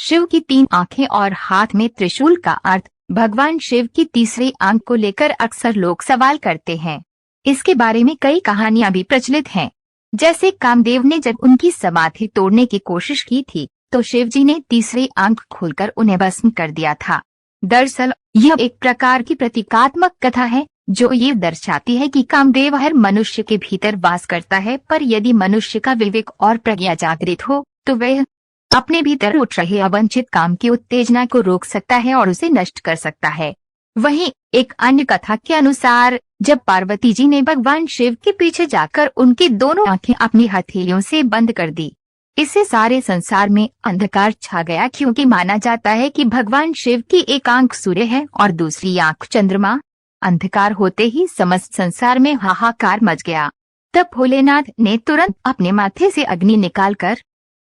शिव की 3 आंखें और हाथ में त्रिशूल का अर्थ। भगवान शिव की तीसरी आंख को लेकर अक्सर लोग सवाल करते हैं। इसके बारे में कई कहानियां भी प्रचलित हैं। जैसे कामदेव ने जब उनकी समाधि तोड़ने की कोशिश की थी तो शिव जी ने तीसरी आंख खोलकर उन्हें भस्म कर दिया था। दरअसल यह एक प्रकार की प्रतीकात्मक कथा है जो ये दर्शाती है कि कामदेव हर मनुष्य के भीतर वास करता है, पर यदि मनुष्य का विवेक और प्रज्ञा जागृत हो तो वह अपने भीतर उठ रहे अवांछित काम की उत्तेजना को रोक सकता है और उसे नष्ट कर सकता है। वहीं एक अन्य कथा के अनुसार जब पार्वती जी ने भगवान शिव के पीछे जाकर उनकी दोनों आंखें अपनी हथेलियों से बंद कर दी, इससे सारे संसार में अंधकार छा गया, क्योंकि माना जाता है कि भगवान शिव की एक आंख सूर्य है और दूसरी आंख चंद्रमा। अंधकार होते ही समस्त संसार में हाहाकार मच गया। तब भोलेनाथ ने तुरंत अपने माथे से अग्नि निकालकर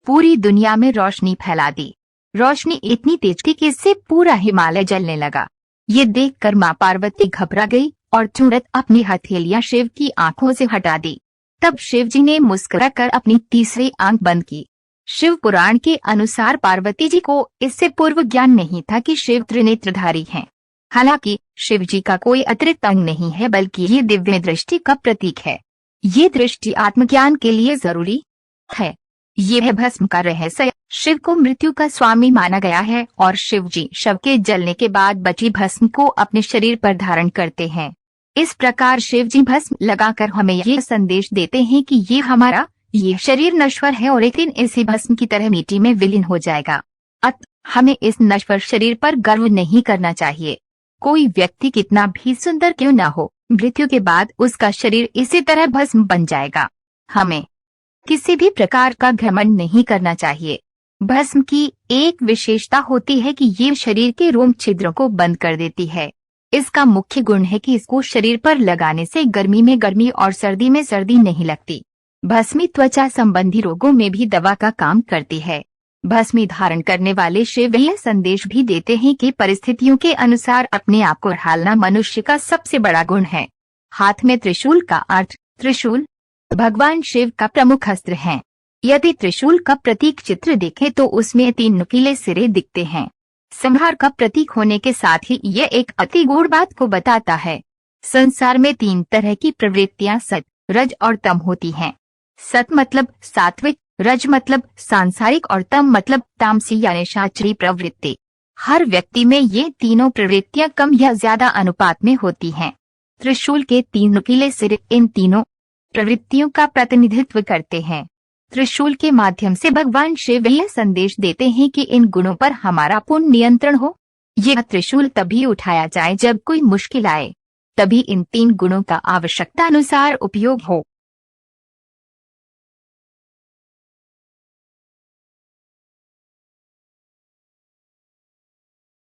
पूरी दुनिया में रोशनी फैला दी। रोशनी इतनी तेज थी कि इससे पूरा हिमालय जलने लगा। ये देखकर मां पार्वती घबरा गई और तुरंत अपनी हथेलियां शिव की आंखों से हटा दी। तब शिव जी ने मुस्कुराकर अपनी तीसरी आंख बंद की। शिव पुराण के अनुसार पार्वती जी को इससे पूर्व ज्ञान नहीं था कि शिव त्रिनेत्रधारी हैं। हालांकि शिव जी का कोई अतिरिक्त अंग नहीं है, बल्कि ये दिव्य दृष्टि का प्रतीक है। ये दृष्टि आत्मज्ञान के लिए जरूरी है। ये है भस्म का रहस्य। शिव को मृत्यु का स्वामी माना गया है और शिव जी शव के जलने के बाद बची भस्म को अपने शरीर पर धारण करते हैं। इस प्रकार शिव जी भस्म लगाकर हमें ये संदेश देते हैं कि ये शरीर नश्वर है और एक दिन इसी भस्म की तरह मिट्टी में विलीन हो जाएगा। अतः हमें इस नश्वर शरीर पर गर्व नहीं करना चाहिए। कोई व्यक्ति कितना भी सुंदर क्यों न हो, मृत्यु के बाद उसका शरीर इसी तरह भस्म बन जाएगा। हमें किसी भी प्रकार का घमंड नहीं करना चाहिए। भस्म की एक विशेषता होती है कि ये शरीर के रोम छिद्रों को बंद कर देती है। इसका मुख्य गुण है कि इसको शरीर पर लगाने से गर्मी में गर्मी और सर्दी में सर्दी नहीं लगती। भस्मी त्वचा संबंधी रोगों में भी दवा का काम करती है। भस्मी धारण करने वाले शिव यह संदेश भी देते हैं कि परिस्थितियों के अनुसार अपने आप को ढालना मनुष्य का सबसे बड़ा गुण है। हाथ में त्रिशूल का अर्थ। त्रिशूल भगवान शिव का प्रमुख अस्त्र है। यदि त्रिशूल का प्रतीक चित्र देखें तो उसमें 3 नुकीले सिरे दिखते हैं। संहार का प्रतीक होने के साथ ही यह एक अति गूढ़ बात को बताता है। संसार में 3 तरह की प्रवृत्तियां सत, रज और तम होती हैं। सत मतलब सात्विक, रज मतलब सांसारिक और तम मतलब तामसी यानी शास्त्रीय प्रवृत्ति। हर व्यक्ति में ये तीनों प्रवृत्तियां कम या ज्यादा अनुपात में होती हैं। त्रिशूल के 3 नुकीले सिरे इन तीनों प्रवृत्तियों का प्रतिनिधित्व करते हैं। त्रिशूल के माध्यम से भगवान शिव यह संदेश देते हैं कि इन गुणों पर हमारा पूर्ण नियंत्रण हो। यह त्रिशूल तभी उठाया जाए जब कोई मुश्किल आए, तभी इन 3 गुणों का आवश्यकता अनुसार उपयोग हो।